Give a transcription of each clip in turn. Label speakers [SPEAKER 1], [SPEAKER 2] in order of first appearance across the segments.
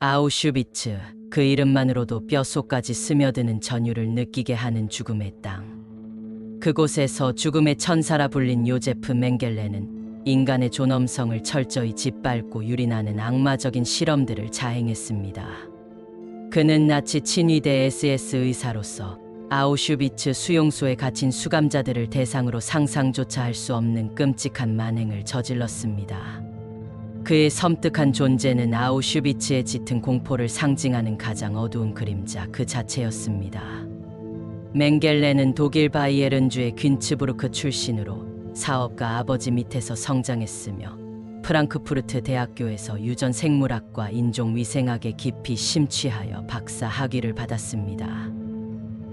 [SPEAKER 1] 아우슈비츠, 그 이름만으로도 뼛속까지 스며드는 전율을 느끼게 하는 죽음의 땅. 그곳에서 죽음의 천사라 불린 요제프 맹겔레는 인간의 존엄성을 철저히 짓밟고 유린하는 악마적인 실험들을 자행했습니다. 그는 나치 친위대 SS 의사로서 아우슈비츠 수용소에 갇힌 수감자들을 대상으로 상상조차 할 수 없는 끔찍한 만행을 저질렀습니다. 그의 섬뜩한 존재는 아우슈비츠의 짙은 공포를 상징하는 가장 어두운 그림자 그 자체였습니다. 맹겔레는 독일 바이에른주의 귄츠부르크 출신으로 사업가 아버지 밑에서 성장했으며 프랑크푸르트 대학교에서 유전 생물학과 인종위생학에 깊이 심취하여 박사 학위를 받았습니다.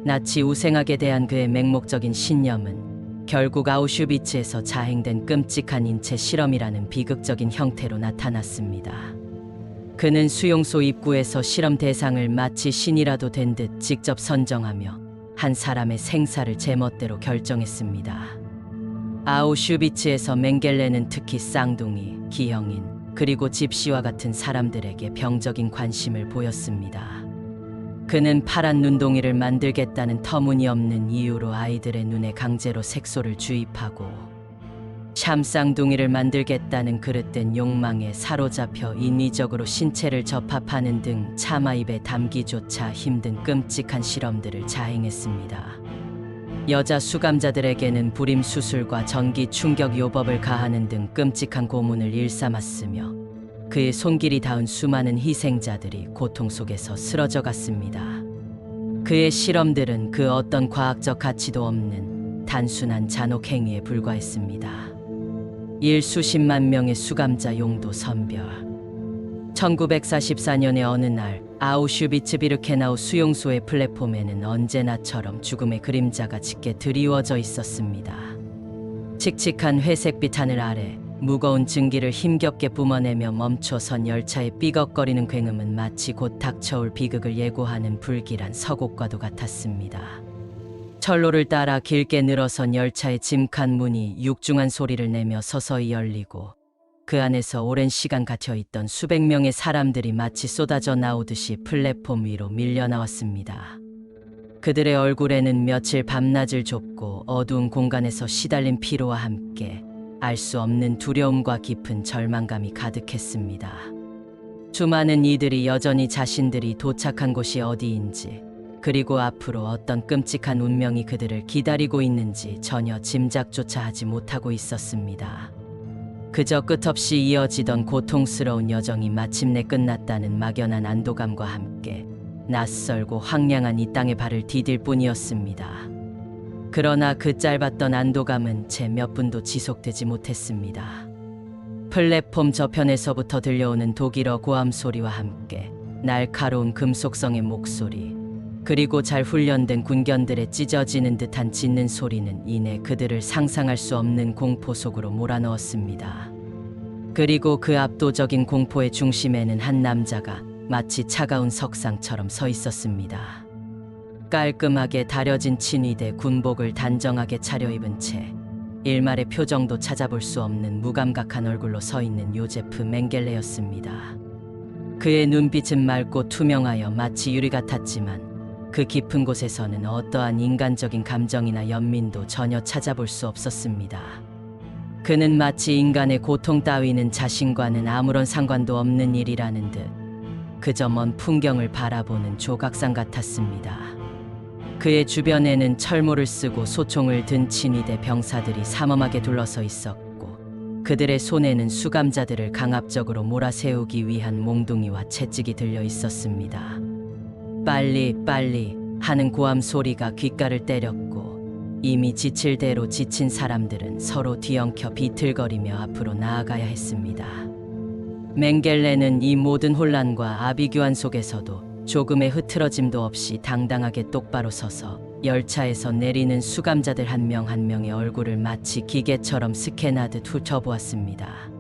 [SPEAKER 1] 나치 우생학에 대한 그의 맹목적인 신념은 결국 아우슈비츠에서 자행된 끔찍한 인체 실험이라는 비극적인 형태로 나타났습니다. 그는 수용소 입구에서 실험 대상을 마치 신이라도 된 듯 직접 선정하며 한 사람의 생사를 제멋대로 결정했습니다. 아우슈비츠에서 맹겔레는 특히 쌍둥이, 기형인, 그리고 집시와 같은 사람들에게 병적인 관심을 보였습니다. 그는 파란 눈동이를 만들겠다는 터무니없는 이유로 아이들의 눈에 강제로 색소를 주입하고 샴쌍둥이를 만들겠다는 그릇된 욕망에 사로잡혀 인위적으로 신체를 접합하는 등 차마 입에 담기조차 힘든 끔찍한 실험들을 자행했습니다. 여자 수감자들에게는 불임 수술과 전기 충격 요법을 가하는 등 끔찍한 고문을 일삼았으며 그의 손길이 닿은 수많은 희생자들이 고통 속에서 쓰러져 갔습니다. 그의 실험들은 그 어떤 과학적 가치도 없는 단순한 잔혹 행위에 불과했습니다. 수십만 명의 수감자 용도 선별. 1944년의 어느 날 아우슈비츠 비르케나우 수용소의 플랫폼에는 언제나처럼 죽음의 그림자가 짙게 드리워져 있었습니다. 칙칙한 회색빛 하늘 아래 무거운 증기를 힘겹게 뿜어내며 멈춰선 열차의 삐걱거리는 굉음은 마치 곧 닥쳐올 비극을 예고하는 불길한 서곡과도 같았습니다. 철로를 따라 길게 늘어선 열차의 짐칸 문이 육중한 소리를 내며 서서히 열리고 그 안에서 오랜 시간 갇혀있던 수백 명의 사람들이 마치 쏟아져 나오듯이 플랫폼 위로 밀려나왔습니다. 그들의 얼굴에는 며칠 밤낮을 좁고 어두운 공간에서 시달린 피로와 함께 알 수 없는 두려움과 깊은 절망감이 가득했습니다. 수많은 이들이 여전히 자신들이 도착한 곳이 어디인지 그리고 앞으로 어떤 끔찍한 운명이 그들을 기다리고 있는지 전혀 짐작조차 하지 못하고 있었습니다. 그저 끝없이 이어지던 고통스러운 여정이 마침내 끝났다는 막연한 안도감과 함께 낯설고 황량한 이 땅에 발을 디딜 뿐이었습니다. 그러나 그 짧았던 안도감은 채 몇 분도 지속되지 못했습니다. 플랫폼 저편에서부터 들려오는 독일어 고함 소리와 함께 날카로운 금속성의 목소리, 그리고 잘 훈련된 군견들의 찢어지는 듯한 짖는 소리는 이내 그들을 상상할 수 없는 공포 속으로 몰아넣었습니다. 그리고 그 압도적인 공포의 중심에는 한 남자가 마치 차가운 석상처럼 서 있었습니다. 깔끔하게 다려진 친위대 군복을 단정하게 차려입은 채 일말의 표정도 찾아볼 수 없는 무감각한 얼굴로 서 있는 요제프 맹겔레였습니다. 그의 눈빛은 맑고 투명하여 마치 유리 같았지만 그 깊은 곳에서는 어떠한 인간적인 감정이나 연민도 전혀 찾아볼 수 없었습니다. 그는 마치 인간의 고통 따위는 자신과는 아무런 상관도 없는 일이라는 듯 그저 먼 풍경을 바라보는 조각상 같았습니다. 그의 주변에는 철모를 쓰고 소총을 든 친위대 병사들이 삼엄하게 둘러서 있었고 그들의 손에는 수감자들을 강압적으로 몰아세우기 위한 몽둥이와 채찍이 들려 있었습니다. 빨리 빨리 하는 고함 소리가 귓가를 때렸고 이미 지칠 대로 지친 사람들은 서로 뒤엉켜 비틀거리며 앞으로 나아가야 했습니다. 맹겔레는 이 모든 혼란과 아비규환 속에서도 조금의 흐트러짐도 없이 당당하게 똑바로 서서 열차에서 내리는 수감자들 한 명 한 명의 얼굴을 마치 기계처럼 스캔하듯 훑어보았습니다.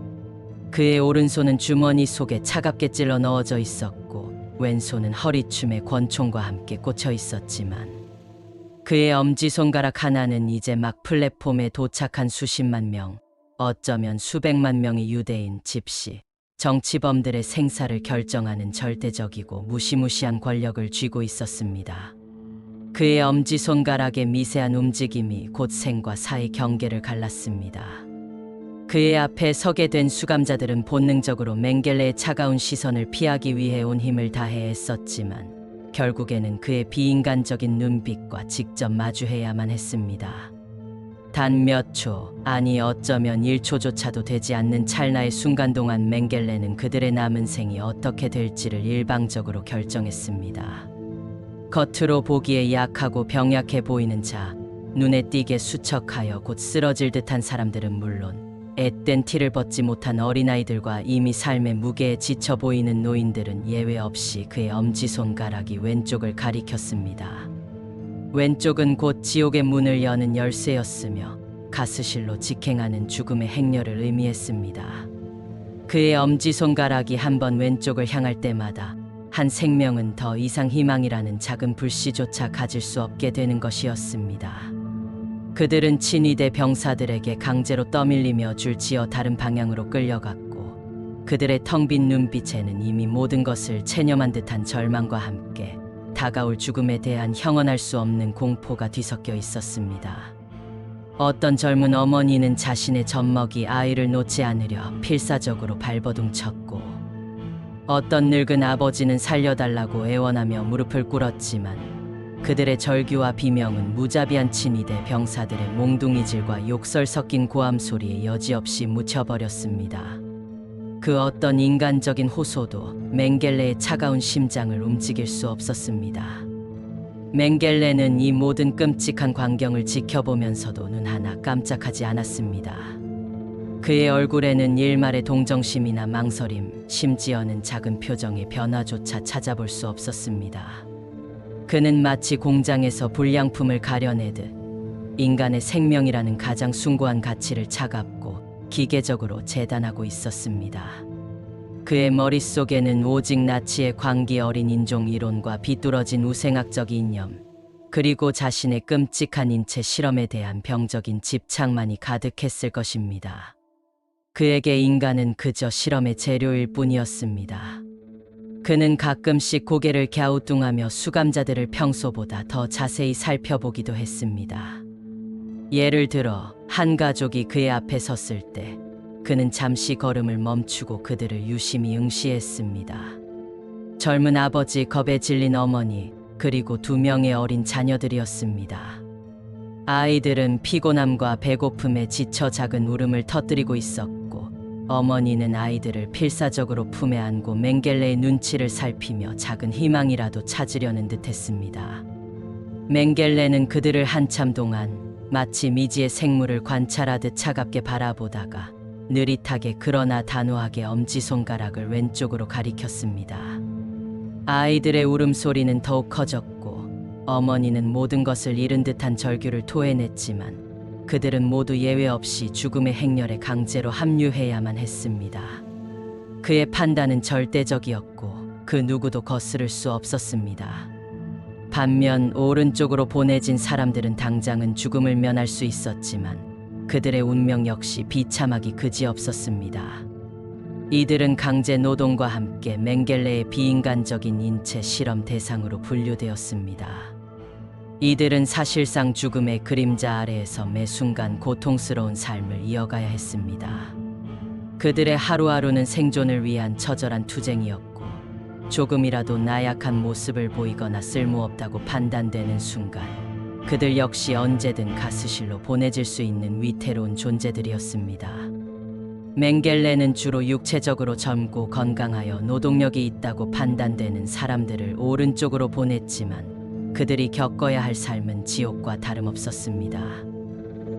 [SPEAKER 1] 그의 오른손은 주머니 속에 차갑게 찔러 넣어져 있었고 왼손은 허리춤에 권총과 함께 꽂혀 있었지만 그의 엄지손가락 하나는 이제 막 플랫폼에 도착한 수십만 명, 어쩌면 수백만 명의 유대인, 집시, 정치범들의 생사를 결정하는 절대적이고 무시무시한 권력을 쥐고 있었습니다. 그의 엄지손가락의 미세한 움직임이 곧 생과 사의 경계를 갈랐습니다. 그의 앞에 서게 된 수감자들은 본능적으로 맹겔레의 차가운 시선을 피하기 위해 온 힘을 다해 애썼지만 결국에는 그의 비인간적인 눈빛과 직접 마주해야만 했습니다. 단 몇 초, 아니 어쩌면 1초조차도 되지 않는 찰나의 순간 동안 맹겔레는 그들의 남은 생이 어떻게 될지를 일방적으로 결정했습니다. 겉으로 보기에 약하고 병약해 보이는 자, 눈에 띄게 수척하여 곧 쓰러질 듯한 사람들은 물론 앳된 티를 벗지 못한 어린아이들과 이미 삶의 무게에 지쳐 보이는 노인들은 예외 없이 그의 엄지손가락이 왼쪽을 가리켰습니다. 왼쪽은 곧 지옥의 문을 여는 열쇠였으며 가스실로 직행하는 죽음의 행렬을 의미했습니다. 그의 엄지손가락이 한번 왼쪽을 향할 때마다 한 생명은 더 이상 희망이라는 작은 불씨조차 가질 수 없게 되는 것이었습니다. 그들은 친위대 병사들에게 강제로 떠밀리며 줄지어 다른 방향으로 끌려갔고 그들의 텅 빈 눈빛에는 이미 모든 것을 체념한 듯한 절망과 함께 다가올 죽음에 대한 형언할 수 없는 공포가 뒤섞여 있었습니다. 어떤 젊은 어머니는 자신의 젖먹이 아이를 놓지 않으려 필사적으로 발버둥쳤고 어떤 늙은 아버지는 살려달라고 애원하며 무릎을 꿇었지만 그들의 절규와 비명은 무자비한 친위대 병사들의 몽둥이질과 욕설 섞인 고함 소리에 여지없이 묻혀버렸습니다. 그 어떤 인간적인 호소도 맹겔레의 차가운 심장을 움직일 수 없었습니다. 맹겔레는 이 모든 끔찍한 광경을 지켜보면서도 눈 하나 깜짝하지 않았습니다. 그의 얼굴에는 일말의 동정심이나 망설임, 심지어는 작은 표정의 변화조차 찾아볼 수 없었습니다. 그는 마치 공장에서 불량품을 가려내듯 인간의 생명이라는 가장 숭고한 가치를 차갑고 기계적으로 재단하고 있었습니다. 그의 머릿속에는 오직 나치의 광기 어린 인종 이론과 비뚤어진 우생학적 이념, 그리고 자신의 끔찍한 인체 실험에 대한 병적인 집착만이 가득했을 것입니다. 그에게 인간은 그저 실험의 재료일 뿐이었습니다. 그는 가끔씩 고개를 갸우뚱하며 수감자들을 평소보다 더 자세히 살펴보기도 했습니다. 예를 들어 한 가족이 그의 앞에 섰을 때 그는 잠시 걸음을 멈추고 그들을 유심히 응시했습니다. 젊은 아버지, 겁에 질린 어머니, 그리고 2명의 어린 자녀들이었습니다. 아이들은 피곤함과 배고픔에 지쳐 작은 울음을 터뜨리고 있었고 어머니는 아이들을 필사적으로 품에 안고 맹겔레의 눈치를 살피며 작은 희망이라도 찾으려는 듯했습니다. 맹겔레는 그들을 한참 동안 마치 미지의 생물을 관찰하듯 차갑게 바라보다가 느릿하게 그러나 단호하게 엄지손가락을 왼쪽으로 가리켰습니다. 아이들의 울음소리는 더욱 커졌고 어머니는 모든 것을 잃은 듯한 절규를 토해냈지만 그들은 모두 예외 없이 죽음의 행렬에 강제로 합류해야만 했습니다. 그의 판단은 절대적이었고 그 누구도 거스를 수 없었습니다. 반면 오른쪽으로 보내진 사람들은 당장은 죽음을 면할 수 있었지만 그들의 운명 역시 비참하기 그지없었습니다. 이들은 강제 노동과 함께 맹겔레의 비인간적인 인체 실험 대상으로 분류되었습니다. 이들은 사실상 죽음의 그림자 아래에서 매 순간 고통스러운 삶을 이어가야 했습니다. 그들의 하루하루는 생존을 위한 처절한 투쟁이었고 조금이라도 나약한 모습을 보이거나 쓸모없다고 판단되는 순간 그들 역시 언제든 가스실로 보내질 수 있는 위태로운 존재들이었습니다. 맹겔레는 주로 육체적으로 젊고 건강하여 노동력이 있다고 판단되는 사람들을 오른쪽으로 보냈지만 그들이 겪어야 할 삶은 지옥과 다름없었습니다.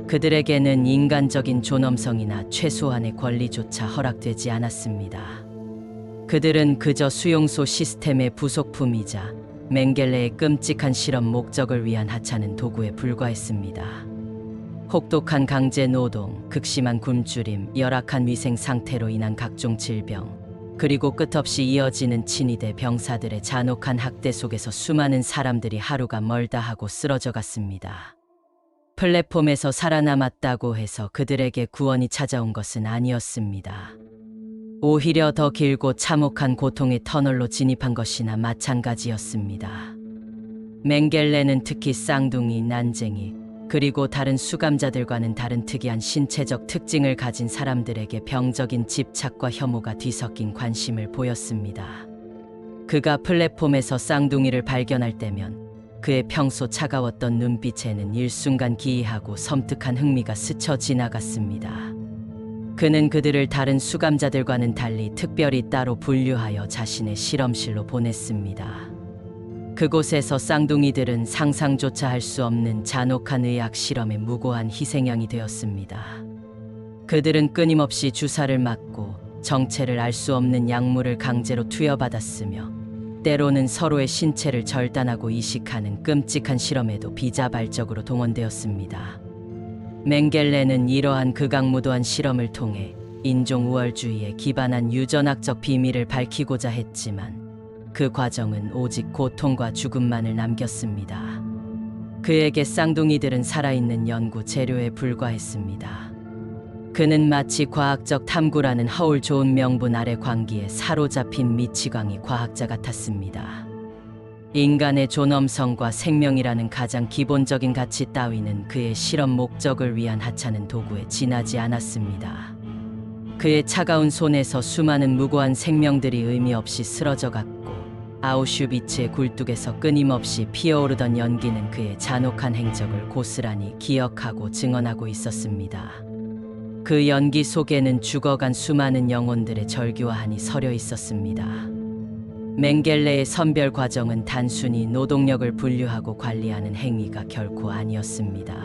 [SPEAKER 1] 그들에게는 인간적인 존엄성이나 최소한의 권리조차 허락되지 않았습니다. 그들은 그저 수용소 시스템의 부속품이자 맹겔레의 끔찍한 실험 목적을 위한 하찮은 도구에 불과했습니다. 혹독한 강제 노동, 극심한 굶주림, 열악한 위생 상태로 인한 각종 질병, 그리고 끝없이 이어지는 친위대 병사들의 잔혹한 학대 속에서 수많은 사람들이 하루가 멀다 하고 쓰러져 갔습니다. 플랫폼에서 살아남았다고 해서 그들에게 구원이 찾아온 것은 아니었습니다. 오히려 더 길고 참혹한 고통의 터널로 진입한 것이나 마찬가지였습니다. 맹겔레는 특히 쌍둥이, 난쟁이, 그리고 다른 수감자들과는 다른 특이한 신체적 특징을 가진 사람들에게 병적인 집착과 혐오가 뒤섞인 관심을 보였습니다. 그가 플랫폼에서 쌍둥이를 발견할 때면 그의 평소 차가웠던 눈빛에는 일순간 기이하고 섬뜩한 흥미가 스쳐 지나갔습니다. 그는 그들을 다른 수감자들과는 달리 특별히 따로 분류하여 자신의 실험실로 보냈습니다. 그곳에서 쌍둥이들은 상상조차 할 수 없는 잔혹한 의학 실험의 무고한 희생양이 되었습니다. 그들은 끊임없이 주사를 맞고 정체를 알 수 없는 약물을 강제로 투여받았으며 때로는 서로의 신체를 절단하고 이식하는 끔찍한 실험에도 비자발적으로 동원되었습니다. 맹겔레는 이러한 극악무도한 실험을 통해 인종 우월주의에 기반한 유전학적 비밀을 밝히고자 했지만 그 과정은 오직 고통과 죽음만을 남겼습니다. 그에게 쌍둥이들은 살아있는 연구 재료에 불과했습니다. 그는 마치 과학적 탐구라는 허울 좋은 명분 아래 광기에 사로잡힌 미치광이 과학자 같았습니다. 인간의 존엄성과 생명이라는 가장 기본적인 가치 따위는 그의 실험 목적을 위한 하찮은 도구에 지나지 않았습니다. 그의 차가운 손에서 수많은 무고한 생명들이 의미 없이 쓰러져 갔고 아우슈비츠의 굴뚝에서 끊임없이 피어오르던 연기는 그의 잔혹한 행적을 고스란히 기억하고 증언하고 있었습니다. 그 연기 속에는 죽어간 수많은 영혼들의 절규화한이 서려 있었습니다. 맹겔레의 선별 과정은 단순히 노동력을 분류하고 관리하는 행위가 결코 아니었습니다.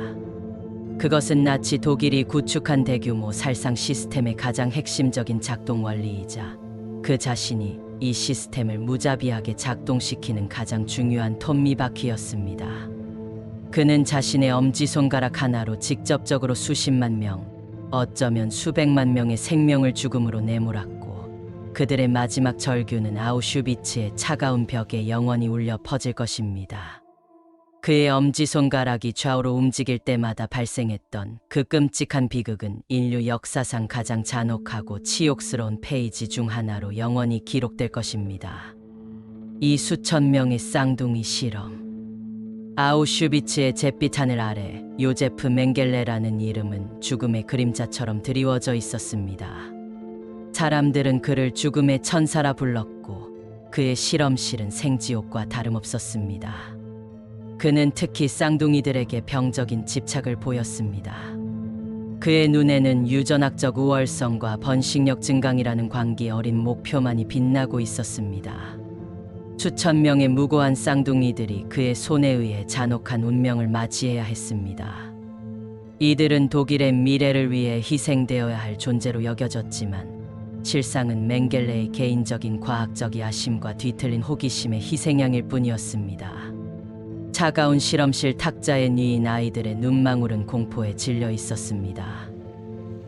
[SPEAKER 1] 그것은 나치 독일이 구축한 대규모 살상 시스템의 가장 핵심적인 작동 원리이자 그 자신이 이 시스템을 무자비하게 작동시키는 가장 중요한 톱니바퀴였습니다. 그는 자신의 엄지손가락 하나로 직접적으로 수십만 명, 어쩌면 수백만 명의 생명을 죽음으로 내몰았고 그들의 마지막 절규는 아우슈비츠의 차가운 벽에 영원히 울려 퍼질 것입니다. 그의 엄지손가락이 좌우로 움직일 때마다 발생했던 그 끔찍한 비극은 인류 역사상 가장 잔혹하고 치욕스러운 페이지 중 하나로 영원히 기록될 것입니다. 이 수천 명의 쌍둥이 실험. 아우슈비츠의 잿빛 하늘 아래 요제프 맹겔레라는 이름은 죽음의 그림자처럼 드리워져 있었습니다. 사람들은 그를 죽음의 천사라 불렀고 그의 실험실은 생지옥과 다름없었습니다. 그는 특히 쌍둥이들에게 병적인 집착을 보였습니다. 그의 눈에는 유전학적 우월성과 번식력 증강이라는 광기 어린 목표만이 빛나고 있었습니다. 수천 명의 무고한 쌍둥이들이 그의 손에 의해 잔혹한 운명을 맞이해야 했습니다. 이들은 독일의 미래를 위해 희생되어야 할 존재로 여겨졌지만 실상은 맹겔레의 개인적인 과학적 야심과 뒤틀린 호기심의 희생양일 뿐이었습니다. 차가운 실험실 탁자에 뉘인 아이들의 눈망울은 공포에 질려 있었습니다.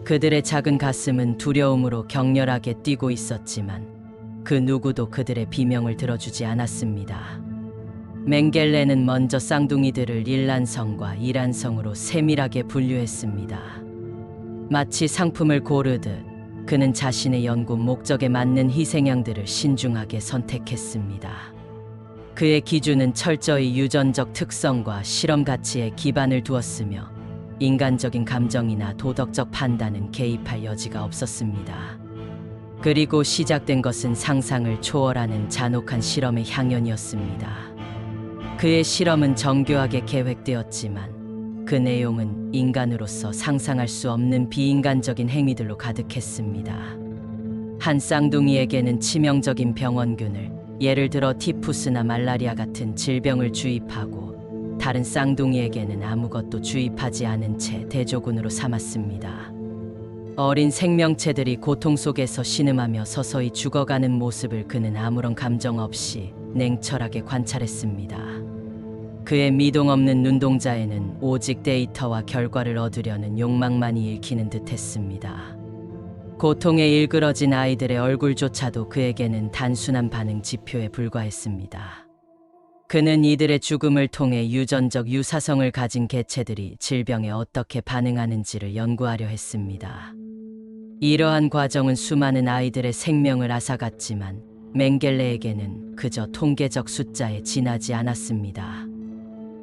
[SPEAKER 1] 그들의 작은 가슴은 두려움으로 격렬하게 뛰고 있었지만 그 누구도 그들의 비명을 들어주지 않았습니다. 맹겔레는 먼저 쌍둥이들을 일란성과 이란성으로 세밀하게 분류했습니다. 마치 상품을 고르듯 그는 자신의 연구 목적에 맞는 희생양들을 신중하게 선택했습니다. 그의 기준은 철저히 유전적 특성과 실험 가치에 기반을 두었으며 인간적인 감정이나 도덕적 판단은 개입할 여지가 없었습니다. 그리고 시작된 것은 상상을 초월하는 잔혹한 실험의 향연이었습니다. 그의 실험은 정교하게 계획되었지만 그 내용은 인간으로서 상상할 수 없는 비인간적인 행위들로 가득했습니다. 한 쌍둥이에게는 치명적인 병원균을, 예를 들어 티푸스나 말라리아 같은 질병을 주입하고 다른 쌍둥이에게는 아무것도 주입하지 않은 채 대조군으로 삼았습니다. 어린 생명체들이 고통 속에서 신음하며 서서히 죽어가는 모습을 그는 아무런 감정 없이 냉철하게 관찰했습니다. 그의 미동 없는 눈동자에는 오직 데이터와 결과를 얻으려는 욕망만이 읽히는 듯했습니다. 고통에 일그러진 아이들의 얼굴조차도 그에게는 단순한 반응 지표에 불과했습니다. 그는 이들의 죽음을 통해 유전적 유사성을 가진 개체들이 질병에 어떻게 반응하는지를 연구하려 했습니다. 이러한 과정은 수많은 아이들의 생명을 앗아갔지만 맹겔레에게는 그저 통계적 숫자에 지나지 않았습니다.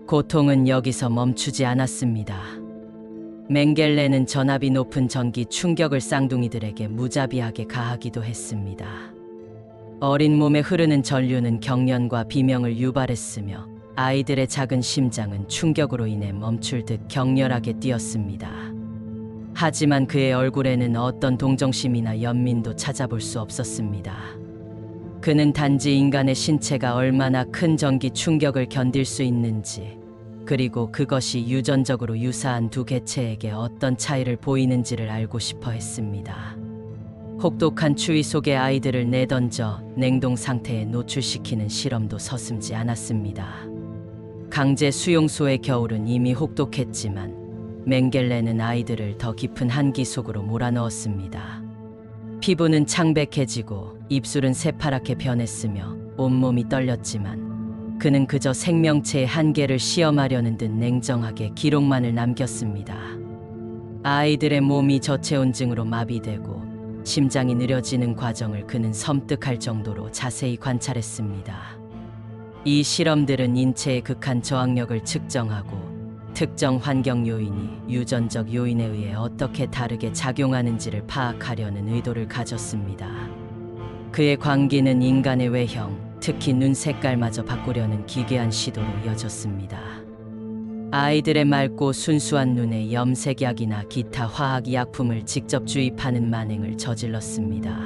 [SPEAKER 1] 고통은 여기서 멈추지 않았습니다. 맹겔레는 전압이 높은 전기 충격을 쌍둥이들에게 무자비하게 가하기도 했습니다. 어린 몸에 흐르는 전류는 경련과 비명을 유발했으며 아이들의 작은 심장은 충격으로 인해 멈출 듯 격렬하게 뛰었습니다. 하지만 그의 얼굴에는 어떤 동정심이나 연민도 찾아볼 수 없었습니다. 그는 단지 인간의 신체가 얼마나 큰 전기 충격을 견딜 수 있는지, 그리고 그것이 유전적으로 유사한 두 개체에게 어떤 차이를 보이는지를 알고 싶어 했습니다. 혹독한 추위 속에 아이들을 내던져 냉동 상태에 노출시키는 실험도 서슴지 않았습니다. 강제 수용소의 겨울은 이미 혹독했지만 맹겔레는 아이들을 더 깊은 한기 속으로 몰아넣었습니다. 피부는 창백해지고 입술은 새파랗게 변했으며 온몸이 떨렸지만 그는 그저 생명체의 한계를 시험하려는 듯 냉정하게 기록만을 남겼습니다. 아이들의 몸이 저체온증으로 마비되고 심장이 느려지는 과정을 그는 섬뜩할 정도로 자세히 관찰했습니다. 이 실험들은 인체의 극한 저항력을 측정하고 특정 환경 요인이 유전적 요인에 의해 어떻게 다르게 작용하는지를 파악하려는 의도를 가졌습니다. 그의 광기는 인간의 외형, 특히 눈 색깔마저 바꾸려는 기괴한 시도로 이어졌습니다. 아이들의 맑고 순수한 눈에 염색약이나 기타 화학 약품을 직접 주입하는 만행을 저질렀습니다.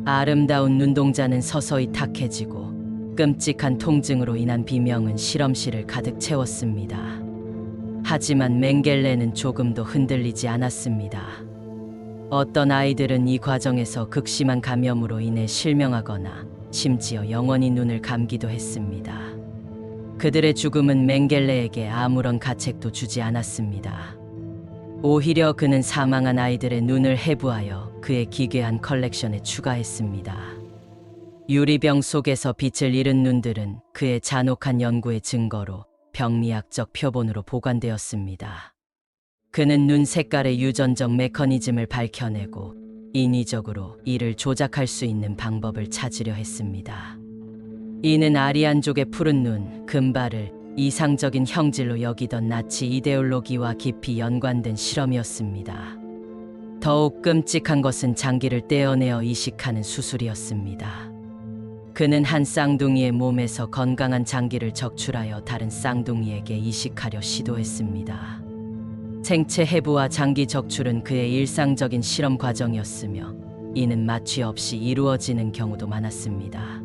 [SPEAKER 1] 아름다운 눈동자는 서서히 탁해지고 끔찍한 통증으로 인한 비명은 실험실을 가득 채웠습니다. 하지만 맹겔레는 조금도 흔들리지 않았습니다. 어떤 아이들은 이 과정에서 극심한 감염으로 인해 실명하거나 심지어 영원히 눈을 감기도 했습니다. 그들의 죽음은 맹겔레에게 아무런 가책도 주지 않았습니다. 오히려 그는 사망한 아이들의 눈을 해부하여 그의 기괴한 컬렉션에 추가했습니다. 유리병 속에서 빛을 잃은 눈들은 그의 잔혹한 연구의 증거로 병리학적 표본으로 보관되었습니다. 그는 눈 색깔의 유전적 메커니즘을 밝혀내고 인위적으로 이를 조작할 수 있는 방법을 찾으려 했습니다. 이는 아리안족의 푸른 눈, 금발을 이상적인 형질로 여기던 나치 이데올로기와 깊이 연관된 실험이었습니다. 더욱 끔찍한 것은 장기를 떼어내어 이식하는 수술이었습니다. 그는 한 쌍둥이의 몸에서 건강한 장기를 적출하여 다른 쌍둥이에게 이식하려 시도했습니다. 생체 해부와 장기 적출은 그의 일상적인 실험 과정이었으며 이는 마취 없이 이루어지는 경우도 많았습니다.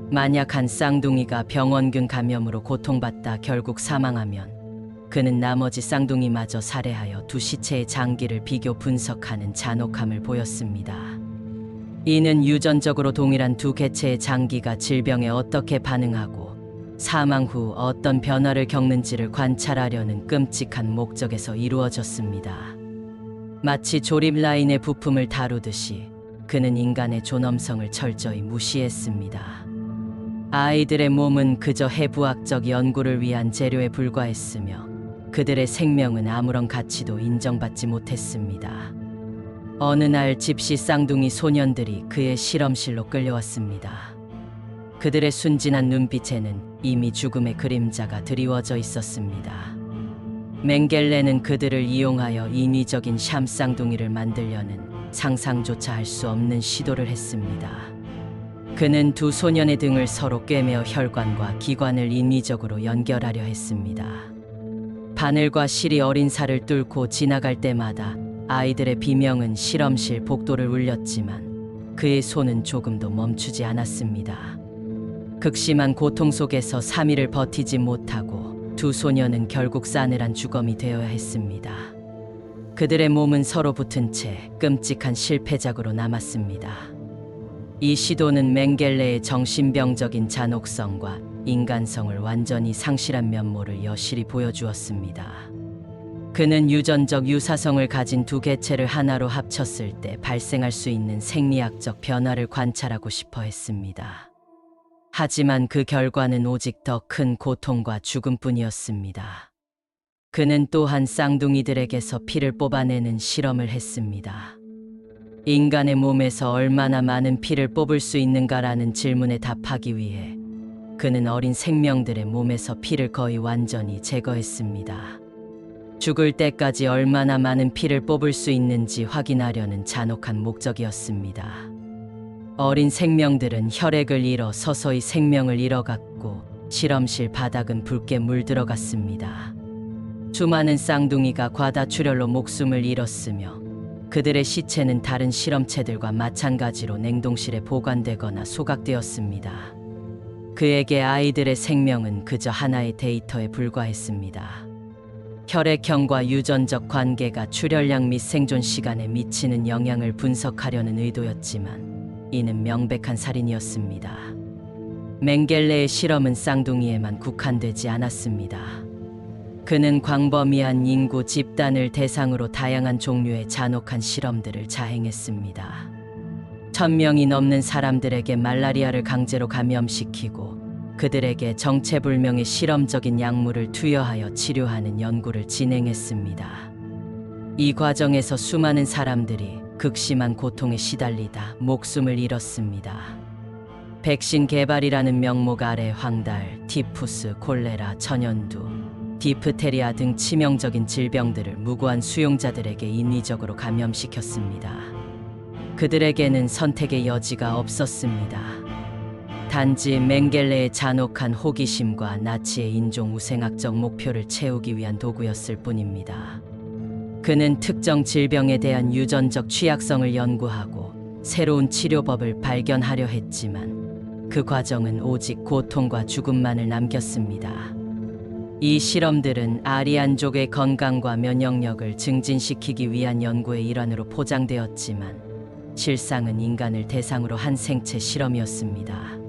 [SPEAKER 1] 만약 한 쌍둥이가 병원균 감염으로 고통받다 결국 사망하면 그는 나머지 쌍둥이마저 살해하여 두 시체의 장기를 비교 분석하는 잔혹함을 보였습니다. 이는 유전적으로 동일한 두 개체의 장기가 질병에 어떻게 반응하고 사망 후 어떤 변화를 겪는지를 관찰하려는 끔찍한 목적에서 이루어졌습니다. 마치 조립 라인의 부품을 다루듯이 그는 인간의 존엄성을 철저히 무시했습니다. 아이들의 몸은 그저 해부학적 연구를 위한 재료에 불과했으며 그들의 생명은 아무런 가치도 인정받지 못했습니다. 어느 날 집시 쌍둥이 소년들이 그의 실험실로 끌려왔습니다. 그들의 순진한 눈빛에는 이미 죽음의 그림자가 드리워져 있었습니다. 맹겔레는 그들을 이용하여 인위적인 샴 쌍둥이를 만들려는 상상조차 할 수 없는 시도를 했습니다. 그는 두 소년의 등을 서로 꿰매어 혈관과 기관을 인위적으로 연결하려 했습니다. 바늘과 실이 어린 살을 뚫고 지나갈 때마다 아이들의 비명은 실험실 복도를 울렸지만 그의 손은 조금도 멈추지 않았습니다. 극심한 고통 속에서 3일을 버티지 못하고 두 소년은 결국 싸늘한 주검이 되어야 했습니다. 그들의 몸은 서로 붙은 채 끔찍한 실패작으로 남았습니다. 이 시도는 맹겔레의 정신병적인 잔혹성과 인간성을 완전히 상실한 면모를 여실히 보여주었습니다. 그는 유전적 유사성을 가진 두 개체를 하나로 합쳤을 때 발생할 수 있는 생리학적 변화를 관찰하고 싶어 했습니다. 하지만 그 결과는 오직 더 큰 고통과 죽음뿐이었습니다. 그는 또한 쌍둥이들에게서 피를 뽑아내는 실험을 했습니다. 인간의 몸에서 얼마나 많은 피를 뽑을 수 있는가라는 질문에 답하기 위해 그는 어린 생명들의 몸에서 피를 거의 완전히 제거했습니다. 죽을 때까지 얼마나 많은 피를 뽑을 수 있는지 확인하려는 잔혹한 목적이었습니다. 어린 생명들은 혈액을 잃어 서서히 생명을 잃어갔고 실험실 바닥은 붉게 물들어갔습니다. 수많은 쌍둥이가 과다출혈로 목숨을 잃었으며 그들의 시체는 다른 실험체들과 마찬가지로 냉동실에 보관되거나 소각되었습니다. 그에게 아이들의 생명은 그저 하나의 데이터에 불과했습니다. 혈액형과 유전적 관계가 출혈량 및 생존 시간에 미치는 영향을 분석하려는 의도였지만 이는 명백한 살인이었습니다. 맹겔레의 실험은 쌍둥이에만 국한되지 않았습니다. 그는 광범위한 인구 집단을 대상으로 다양한 종류의 잔혹한 실험들을 자행했습니다. 1000명이 넘는 사람들에게 말라리아를 강제로 감염시키고 그들에게 정체불명의 실험적인 약물을 투여하여 치료하는 연구를 진행했습니다. 이 과정에서 수많은 사람들이 극심한 고통에 시달리다 목숨을 잃었습니다. 백신 개발이라는 명목 아래 황달, 티푸스, 콜레라, 천연두, 디프테리아 등 치명적인 질병들을 무고한 수용자들에게 인위적으로 감염시켰습니다. 그들에게는 선택의 여지가 없었습니다. 단지 맹겔레의 잔혹한 호기심과 나치의 인종우생학적 목표를 채우기 위한 도구였을 뿐입니다. 그는 특정 질병에 대한 유전적 취약성을 연구하고 새로운 치료법을 발견하려 했지만 그 과정은 오직 고통과 죽음만을 남겼습니다. 이 실험들은 아리안족의 건강과 면역력을 증진시키기 위한 연구의 일환으로 포장되었지만 실상은 인간을 대상으로 한 생체 실험이었습니다.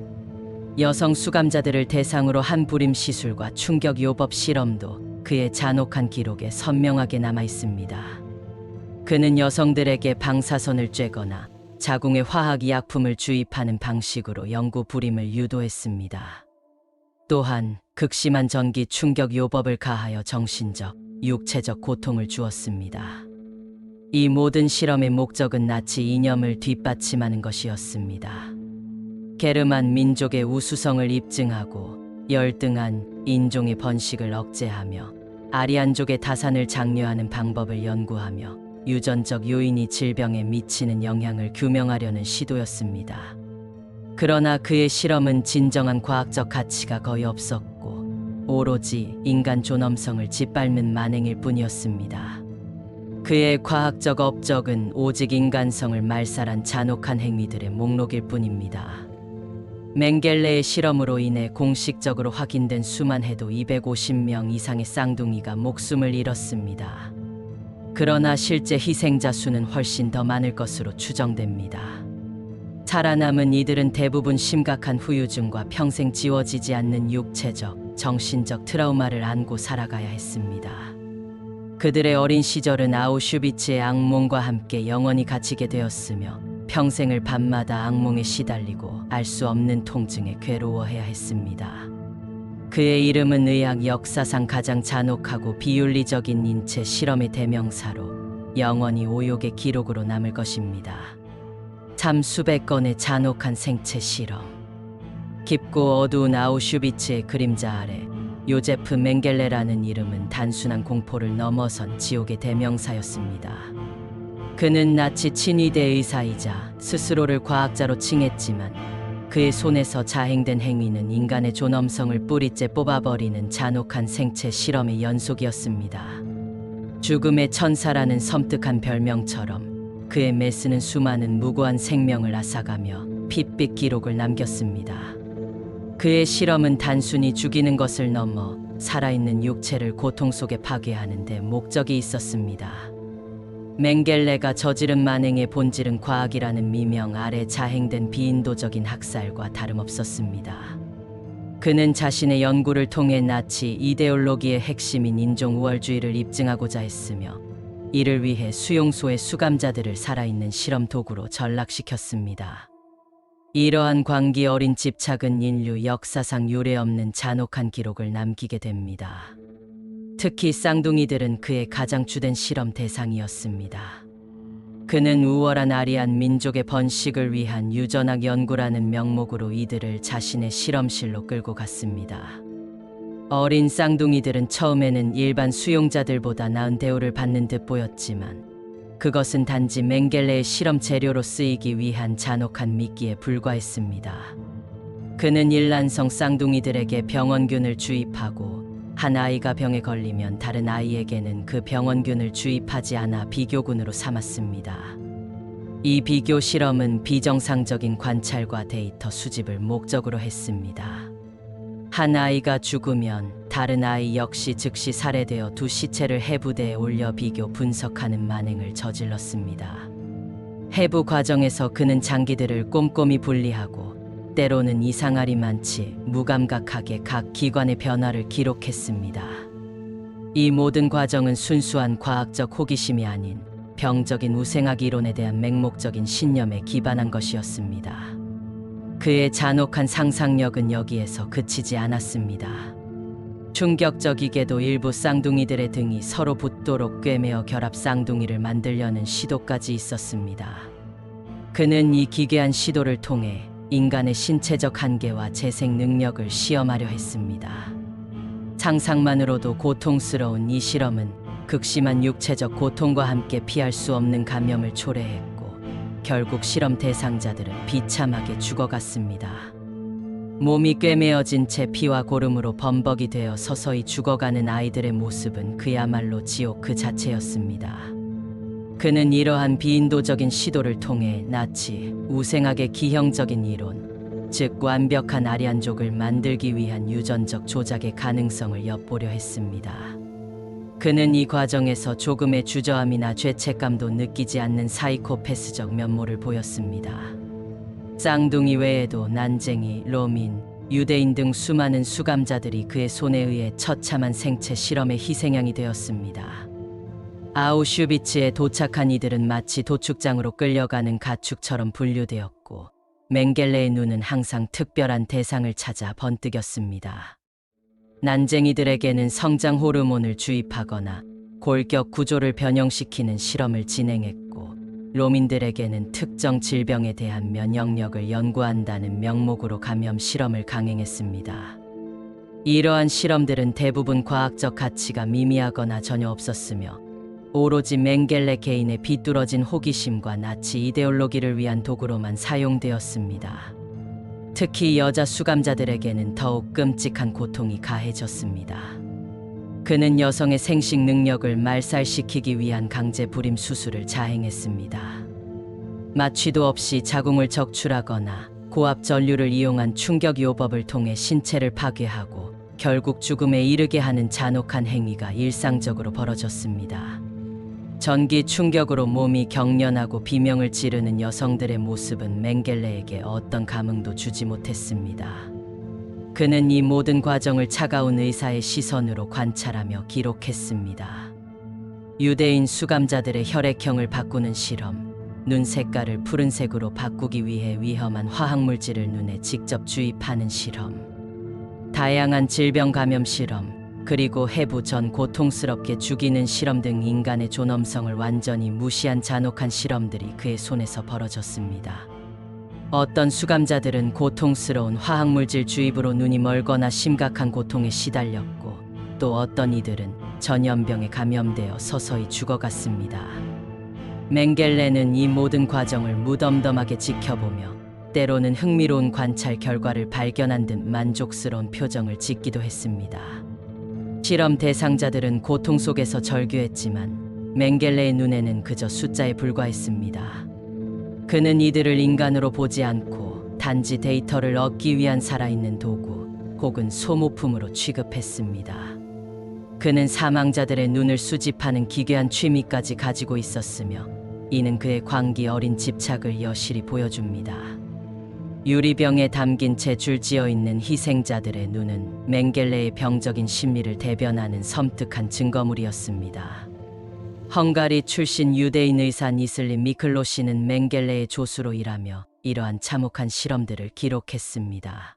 [SPEAKER 1] 여성 수감자들을 대상으로 한 불임 시술과 충격 요법 실험도 그의 잔혹한 기록에 선명하게 남아 있습니다. 그는 여성들에게 방사선을 쬐거나 자궁에 화학 약품을 주입하는 방식으로 연구 불임을 유도했습니다. 또한 극심한 전기 충격 요법을 가하여 정신적, 육체적 고통을 주었습니다. 이 모든 실험의 목적은 나치 이념을 뒷받침하는 것이었습니다. 게르만 민족의 우수성을 입증하고 열등한 인종의 번식을 억제하며 아리안족의 다산을 장려하는 방법을 연구하며 유전적 요인이 질병에 미치는 영향을 규명하려는 시도였습니다. 그러나 그의 실험은 진정한 과학적 가치가 거의 없었고 오로지 인간 존엄성을 짓밟는 만행일 뿐이었습니다. 그의 과학적 업적은 오직 인간성을 말살한 잔혹한 행위들의 목록일 뿐입니다. 맹겔레의 실험으로 인해 공식적으로 확인된 수만 해도 250명 이상의 쌍둥이가 목숨을 잃었습니다. 그러나 실제 희생자 수는 훨씬 더 많을 것으로 추정됩니다. 살아남은 이들은 대부분 심각한 후유증과 평생 지워지지 않는 육체적, 정신적 트라우마를 안고 살아가야 했습니다. 그들의 어린 시절은 아우슈비츠의 악몽과 함께 영원히 갇히게 되었으며 평생을 밤마다 악몽에 시달리고 알 수 없는 통증에 괴로워해야 했습니다. 그의 이름은 의학 역사상 가장 잔혹하고 비윤리적인 인체 실험의 대명사로 영원히 오욕의 기록으로 남을 것입니다. 참 수백 건의 잔혹한 생체 실험. 깊고 어두운 아우슈비츠의 그림자 아래 요제프 맹겔레라는 이름은 단순한 공포를 넘어선 지옥의 대명사였습니다. 그는 나치 친위대 의사이자 스스로를 과학자로 칭했지만 그의 손에서 자행된 행위는 인간의 존엄성을 뿌리째 뽑아버리는 잔혹한 생체 실험의 연속이었습니다. 죽음의 천사라는 섬뜩한 별명처럼 그의 메스는 수많은 무고한 생명을 앗아가며 핏빛 기록을 남겼습니다. 그의 실험은 단순히 죽이는 것을 넘어 살아있는 육체를 고통 속에 파괴하는 데 목적이 있었습니다. 맹겔레가 저지른 만행의 본질은 과학이라는 미명 아래 자행된 비인도적인 학살과 다름없었습니다. 그는 자신의 연구를 통해 나치 이데올로기의 핵심인 인종 우월주의를 입증하고자 했으며 이를 위해 수용소의 수감자들을 살아있는 실험 도구로 전락시켰습니다. 이러한 광기 어린 집착은 인류 역사상 유례없는 잔혹한 기록을 남기게 됩니다. 특히 쌍둥이들은 그의 가장 주된 실험 대상이었습니다. 그는 우월한 아리안 민족의 번식을 위한 유전학 연구라는 명목으로 이들을 자신의 실험실로 끌고 갔습니다. 어린 쌍둥이들은 처음에는 일반 수용자들보다 나은 대우를 받는 듯 보였지만 그것은 단지 맹겔레의 실험 재료로 쓰이기 위한 잔혹한 미끼에 불과했습니다. 그는 일란성 쌍둥이들에게 병원균을 주입하고 한 아이가 병에 걸리면 다른 아이에게는 그 병원균을 주입하지 않아 비교군으로 삼았습니다. 이 비교 실험은 비정상적인 관찰과 데이터 수집을 목적으로 했습니다. 한 아이가 죽으면 다른 아이 역시 즉시 살해되어 두 시체를 해부대에 올려 비교 분석하는 만행을 저질렀습니다. 해부 과정에서 그는 장기들을 꼼꼼히 분리하고 때로는 이상할이 많지 무감각하게 각 기관의 변화를 기록했습니다. 이 모든 과정은 순수한 과학적 호기심이 아닌 병적인 우생학 이론에 대한 맹목적인 신념에 기반한 것이었습니다. 그의 잔혹한 상상력은 여기에서 그치지 않았습니다. 충격적이게도 일부 쌍둥이들의 등이 서로 붙도록 꿰매어 결합 쌍둥이를 만들려는 시도까지 있었습니다. 그는 이 기괴한 시도를 통해 인간의 신체적 한계와 재생 능력을 시험하려 했습니다. 상상만으로도 고통스러운 이 실험은 극심한 육체적 고통과 함께 피할 수 없는 감염을 초래했고 결국 실험 대상자들은 비참하게 죽어갔습니다. 몸이 꿰매어진 채 피와 고름으로 범벅이 되어 서서히 죽어가는 아이들의 모습은 그야말로 지옥 그 자체였습니다. 그는 이러한 비인도적인 시도를 통해 나치 우생학의 기형적인 이론, 즉 완벽한 아리안족을 만들기 위한 유전적 조작의 가능성을 엿보려 했습니다. 그는 이 과정에서 조금의 주저함이나 죄책감도 느끼지 않는 사이코패스적 면모를 보였습니다. 쌍둥이 외에도 난쟁이, 로민, 유대인 등 수많은 수감자들이 그의 손에 의해 처참한 생체 실험의 희생양이 되었습니다. 아우슈비츠에 도착한 이들은 마치 도축장으로 끌려가는 가축처럼 분류되었고 맹겔레의 눈은 항상 특별한 대상을 찾아 번뜩였습니다. 난쟁이들에게는 성장 호르몬을 주입하거나 골격 구조를 변형시키는 실험을 진행했고 로민들에게는 특정 질병에 대한 면역력을 연구한다는 명목으로 감염 실험을 강행했습니다. 이러한 실험들은 대부분 과학적 가치가 미미하거나 전혀 없었으며 오로지 맹겔레 개인의 비뚤어진 호기심과 나치 이데올로기를 위한 도구로만 사용되었습니다. 특히 여자 수감자들에게는 더욱 끔찍한 고통이 가해졌습니다. 그는 여성의 생식 능력을 말살시키기 위한 강제 불임 수술을 자행했습니다. 마취도 없이 자궁을 적출하거나 고압 전류를 이용한 충격 요법을 통해 신체를 파괴하고 결국 죽음에 이르게 하는 잔혹한 행위가 일상적으로 벌어졌습니다. 전기 충격으로 몸이 경련하고 비명을 지르는 여성들의 모습은 맹겔레에게 어떤 감흥도 주지 못했습니다. 그는 이 모든 과정을 차가운 의사의 시선으로 관찰하며 기록했습니다. 유대인 수감자들의 혈액형을 바꾸는 실험, 눈 색깔을 푸른색으로 바꾸기 위해 위험한 화학물질을 눈에 직접 주입하는 실험, 다양한 질병 감염 실험, 그리고 해부 전 고통스럽게 죽이는 실험 등 인간의 존엄성을 완전히 무시한 잔혹한 실험들이 그의 손에서 벌어졌습니다. 어떤 수감자들은 고통스러운 화학물질 주입으로 눈이 멀거나 심각한 고통에 시달렸고 또 어떤 이들은 전염병에 감염되어 서서히 죽어갔습니다. 맹겔레는 이 모든 과정을 무덤덤하게 지켜보며 때로는 흥미로운 관찰 결과를 발견한 듯 만족스러운 표정을 짓기도 했습니다. 실험 대상자들은 고통 속에서 절규했지만 맹겔레의 눈에는 그저 숫자에 불과했습니다. 그는 이들을 인간으로 보지 않고 단지 데이터를 얻기 위한 살아있는 도구 혹은 소모품으로 취급했습니다. 그는 사망자들의 눈을 수집하는 기괴한 취미까지 가지고 있었으며 이는 그의 광기 어린 집착을 여실히 보여줍니다. 유리병에 담긴 채 줄지어 있는 희생자들의 눈은 맹겔레의 병적인 심리를 대변하는 섬뜩한 증거물이었습니다. 헝가리 출신 유대인 의사 니슬리 미클로시는 맹겔레의 조수로 일하며 이러한 참혹한 실험들을 기록했습니다.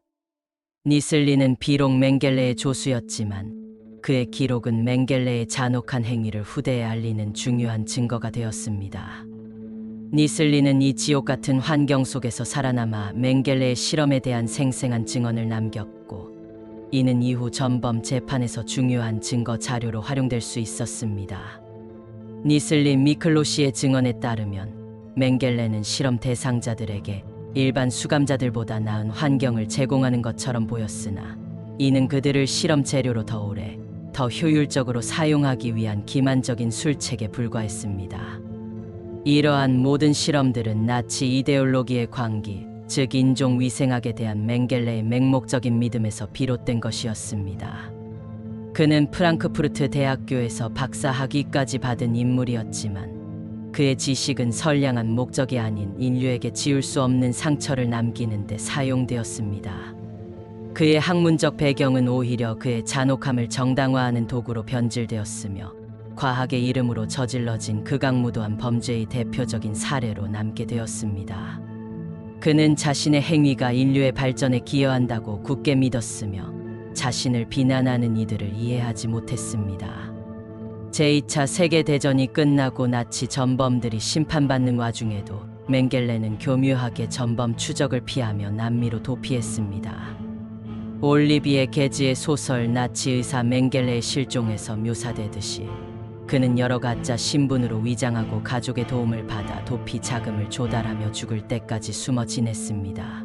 [SPEAKER 1] 니슬리는 비록 맹겔레의 조수였지만 그의 기록은 맹겔레의 잔혹한 행위를 후대에 알리는 중요한 증거가 되었습니다. 니슬리는 이 지옥 같은 환경 속에서 살아남아 맹겔레의 실험에 대한 생생한 증언을 남겼고, 이는 이후 전범 재판에서 중요한 증거 자료로 활용될 수 있었습니다. 니슬리 미클로시의 증언에 따르면 맹겔레는 실험 대상자들에게 일반 수감자들보다 나은 환경을 제공하는 것처럼 보였으나, 이는 그들을 실험 재료로 더 오래, 더 효율적으로 사용하기 위한 기만적인 술책에 불과했습니다. 이러한 모든 실험들은 나치 이데올로기의 광기, 즉 인종위생학에 대한 맹겔레의 맹목적인 믿음에서 비롯된 것이었습니다. 그는 프랑크푸르트 대학교에서 박사 학위까지 받은 인물이었지만, 그의 지식은 선량한 목적이 아닌 인류에게 지울 수 없는 상처를 남기는 데 사용되었습니다. 그의 학문적 배경은 오히려 그의 잔혹함을 정당화하는 도구로 변질되었으며, 과학의 이름으로 저질러진 극악무도한 범죄의 대표적인 사례로 남게 되었습니다. 그는 자신의 행위가 인류의 발전에 기여한다고 굳게 믿었으며, 자신을 비난하는 이들을 이해하지 못했습니다. 제2차 세계대전이 끝나고 나치 전범들이 심판받는 와중에도 맹겔레는 교묘하게 전범 추적을 피하며 남미로 도피했습니다. 올리비에 게지의 소설 나치 의사 맹겔레의 실종에서 묘사되듯이, 그는 여러 가짜 신분으로 위장하고 가족의 도움을 받아 도피 자금을 조달하며 죽을 때까지 숨어 지냈습니다.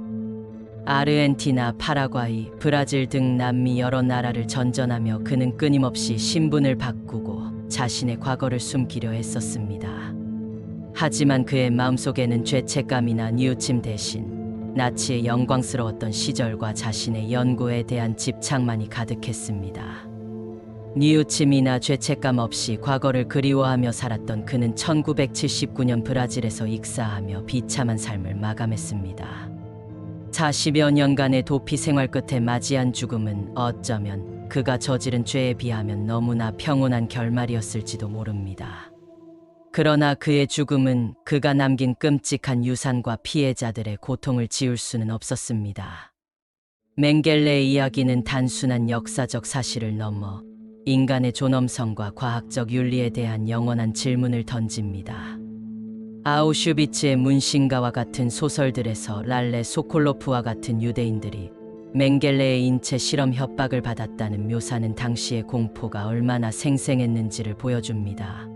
[SPEAKER 1] 아르헨티나, 파라과이, 브라질 등 남미 여러 나라를 전전하며 그는 끊임없이 신분을 바꾸고 자신의 과거를 숨기려 했었습니다. 하지만 그의 마음속에는 죄책감이나 뉘우침 대신 나치의 영광스러웠던 시절과 자신의 연구에 대한 집착만이 가득했습니다. 뉘우침이나 죄책감 없이 과거를 그리워하며 살았던 그는 1979년 브라질에서 익사하며 비참한 삶을 마감했습니다. 40여 년간의 도피 생활 끝에 맞이한 죽음은 어쩌면 그가 저지른 죄에 비하면 너무나 평온한 결말이었을지도 모릅니다. 그러나 그의 죽음은 그가 남긴 끔찍한 유산과 피해자들의 고통을 지울 수는 없었습니다. 맹겔레의 이야기는 단순한 역사적 사실을 넘어 인간의 존엄성과 과학적 윤리에 대한 영원한 질문을 던집니다. 아우슈비츠의 문신가와 같은 소설들에서 랄레 소콜로프와 같은 유대인들이 맹겔레의 인체 실험 협박을 받았다는 묘사는 당시의 공포가 얼마나 생생했는지를 보여줍니다.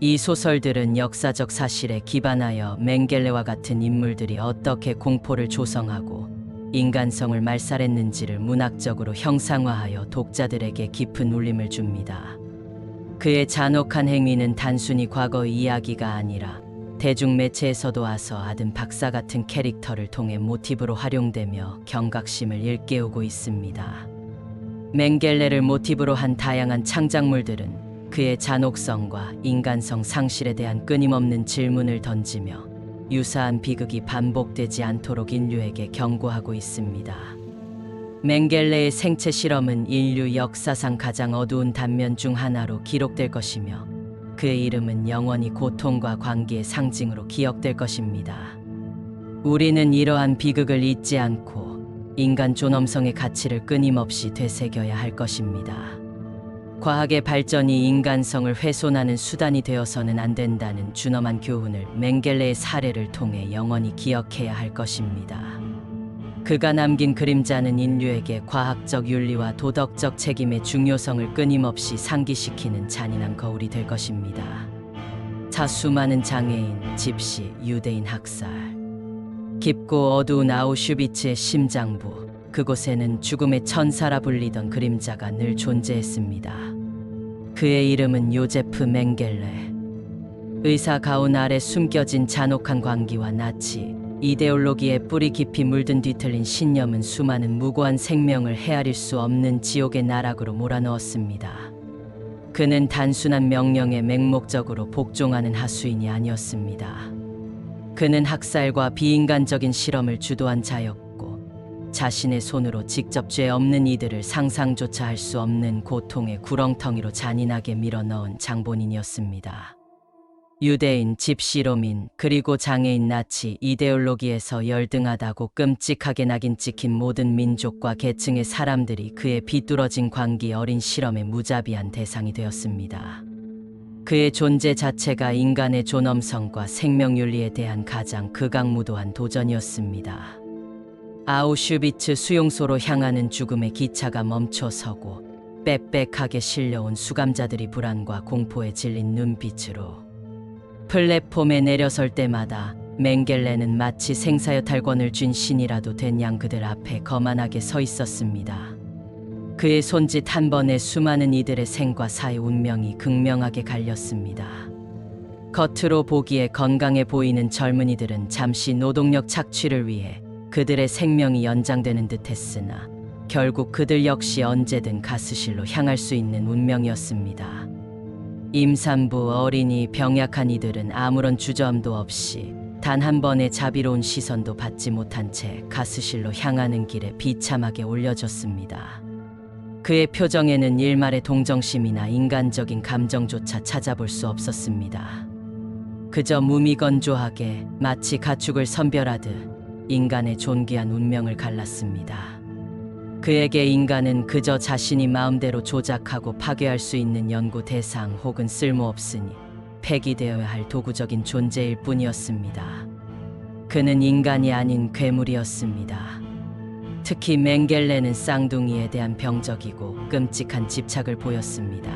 [SPEAKER 1] 이 소설들은 역사적 사실에 기반하여 맹겔레와 같은 인물들이 어떻게 공포를 조성하고 인간성을 말살했는지를 문학적으로 형상화하여 독자들에게 깊은 울림을 줍니다. 그의 잔혹한 행위는 단순히 과거의 이야기가 아니라 대중매체에서도 아서 아든 박사 같은 캐릭터를 통해 모티브로 활용되며 경각심을 일깨우고 있습니다. 맹겔레를 모티브로 한 다양한 창작물들은 그의 잔혹성과 인간성 상실에 대한 끊임없는 질문을 던지며 유사한 비극이 반복되지 않도록 인류에게 경고하고 있습니다. 맹겔레의 생체 실험은 인류 역사상 가장 어두운 단면 중 하나로 기록될 것이며, 그의 이름은 영원히 고통과 광기의 상징으로 기억될 것입니다. 우리는 이러한 비극을 잊지 않고 인간 존엄성의 가치를 끊임없이 되새겨야 할 것입니다. 과학의 발전이 인간성을 훼손하는 수단이 되어서는 안 된다는 준엄한 교훈을 맹겔레의 사례를 통해 영원히 기억해야 할 것입니다. 그가 남긴 그림자는 인류에게 과학적 윤리와 도덕적 책임의 중요성을 끊임없이 상기시키는 잔인한 거울이 될 것입니다. 수많은 장애인, 집시, 유대인 학살, 깊고 어두운 아우슈비츠의 심장부, 그곳에는 죽음의 천사라 불리던 그림자가 늘 존재했습니다. 그의 이름은 요제프 맹겔레. 의사 가운 아래 숨겨진 잔혹한 광기와 나치 이데올로기에 뿌리 깊이 물든 뒤틀린 신념은 수많은 무고한 생명을 헤아릴 수 없는 지옥의 나락으로 몰아넣었습니다. 그는 단순한 명령에 맹목적으로 복종하는 하수인이 아니었습니다. 그는 학살과 비인간적인 실험을 주도한 자였고, 자신의 손으로 직접 죄 없는 이들을 상상조차 할 수 없는 고통의 구렁텅이로 잔인하게 밀어넣은 장본인이었습니다. 유대인, 집시로민, 그리고 장애인 나치 이데올로기에서 열등하다고 끔찍하게 낙인 찍힌 모든 민족과 계층의 사람들이 그의 비뚤어진 광기 어린 실험의 무자비한 대상이 되었습니다. 그의 존재 자체가 인간의 존엄성과 생명윤리에 대한 가장 극악무도한 도전이었습니다. 아우슈비츠 수용소로 향하는 죽음의 기차가 멈춰서고 빽빽하게 실려온 수감자들이 불안과 공포에 질린 눈빛으로 플랫폼에 내려설 때마다 맹겔레는 마치 생사여탈권을 쥔 신이라도 된 양 그들 앞에 거만하게 서 있었습니다. 그의 손짓 한 번에 수많은 이들의 생과 사의 운명이 극명하게 갈렸습니다. 겉으로 보기에 건강해 보이는 젊은이들은 잠시 노동력 착취를 위해 그들의 생명이 연장되는 듯 했으나 결국 그들 역시 언제든 가스실로 향할 수 있는 운명이었습니다. 임산부, 어린이, 병약한 이들은 아무런 주저함도 없이 단 한 번의 자비로운 시선도 받지 못한 채 가스실로 향하는 길에 비참하게 올려졌습니다. 그의 표정에는 일말의 동정심이나 인간적인 감정조차 찾아볼 수 없었습니다. 그저 무미건조하게 마치 가축을 선별하듯 인간의 존귀한 운명을 갈랐습니다. 그에게 인간은 그저 자신이 마음대로 조작하고 파괴할 수 있는 연구 대상 혹은 쓸모없으니 폐기되어야 할 도구적인 존재일 뿐이었습니다. 그는 인간이 아닌 괴물이었습니다. 특히 맹겔레는 쌍둥이에 대한 병적이고 끔찍한 집착을 보였습니다.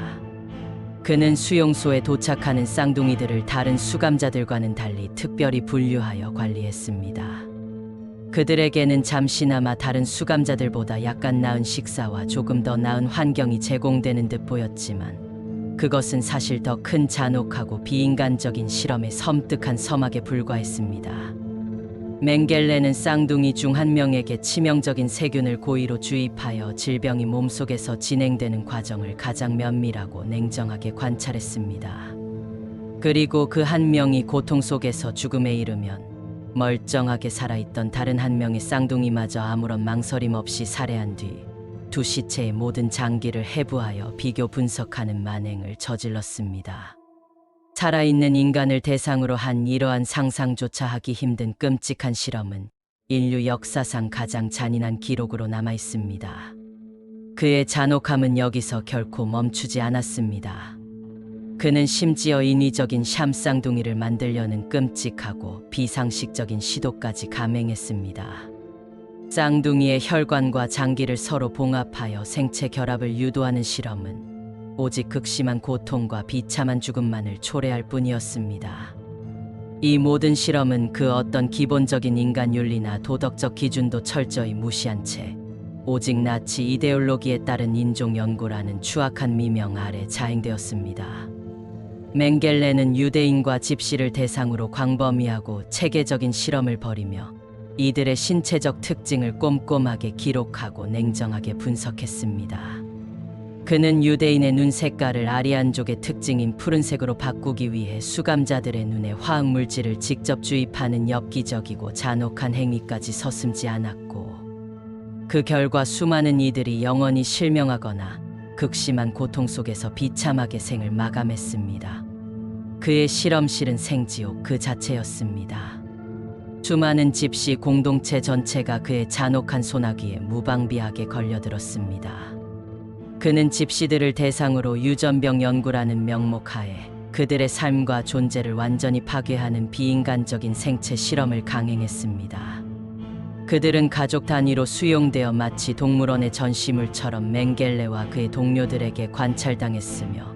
[SPEAKER 1] 그는 수용소에 도착하는 쌍둥이들을 다른 수감자들과는 달리 특별히 분류하여 관리했습니다. 그들에게는 잠시나마 다른 수감자들보다 약간 나은 식사와 조금 더 나은 환경이 제공되는 듯 보였지만 그것은 사실 더 큰 잔혹하고 비인간적인 실험의 섬뜩한 서막에 불과했습니다. 맹겔레는 쌍둥이 중 한 명에게 치명적인 세균을 고의로 주입하여 질병이 몸속에서 진행되는 과정을 가장 면밀하고 냉정하게 관찰했습니다. 그리고 그 한 명이 고통 속에서 죽음에 이르면 멀쩡하게 살아있던 다른 한 명의 쌍둥이마저 아무런 망설임 없이 살해한 뒤 두 시체의 모든 장기를 해부하여 비교 분석하는 만행을 저질렀습니다. 살아있는 인간을 대상으로 한 이러한 상상조차 하기 힘든 끔찍한 실험은 인류 역사상 가장 잔인한 기록으로 남아있습니다. 그의 잔혹함은 여기서 결코 멈추지 않았습니다. 그는 심지어 인위적인 샴 쌍둥이를 만들려는 끔찍하고 비상식적인 시도까지 감행했습니다. 쌍둥이의 혈관과 장기를 서로 봉합하여 생체 결합을 유도하는 실험은 오직 극심한 고통과 비참한 죽음만을 초래할 뿐이었습니다. 이 모든 실험은 그 어떤 기본적인 인간 윤리나 도덕적 기준도 철저히 무시한 채 오직 나치 이데올로기에 따른 인종 연구라는 추악한 미명 아래 자행되었습니다. 맹겔레는 유대인과 집시를 대상으로 광범위하고 체계적인 실험을 벌이며 이들의 신체적 특징을 꼼꼼하게 기록하고 냉정하게 분석했습니다. 그는 유대인의 눈 색깔을 아리안족의 특징인 푸른색으로 바꾸기 위해 수감자들의 눈에 화학물질을 직접 주입하는 엽기적이고 잔혹한 행위까지 서슴지 않았고 그 결과 수많은 이들이 영원히 실명하거나 극심한 고통 속에서 비참하게 생을 마감했습니다. 그의 실험실은 생지옥 그 자체였습니다. 수많은 집시 공동체 전체가 그의 잔혹한 소나기에 무방비하게 걸려들었습니다. 그는 집시들을 대상으로 유전병 연구라는 명목하에 그들의 삶과 존재를 완전히 파괴하는 비인간적인 생체 실험을 강행했습니다. 그들은 가족 단위로 수용되어 마치 동물원의 전시물처럼 맹겔레와 그의 동료들에게 관찰당했으며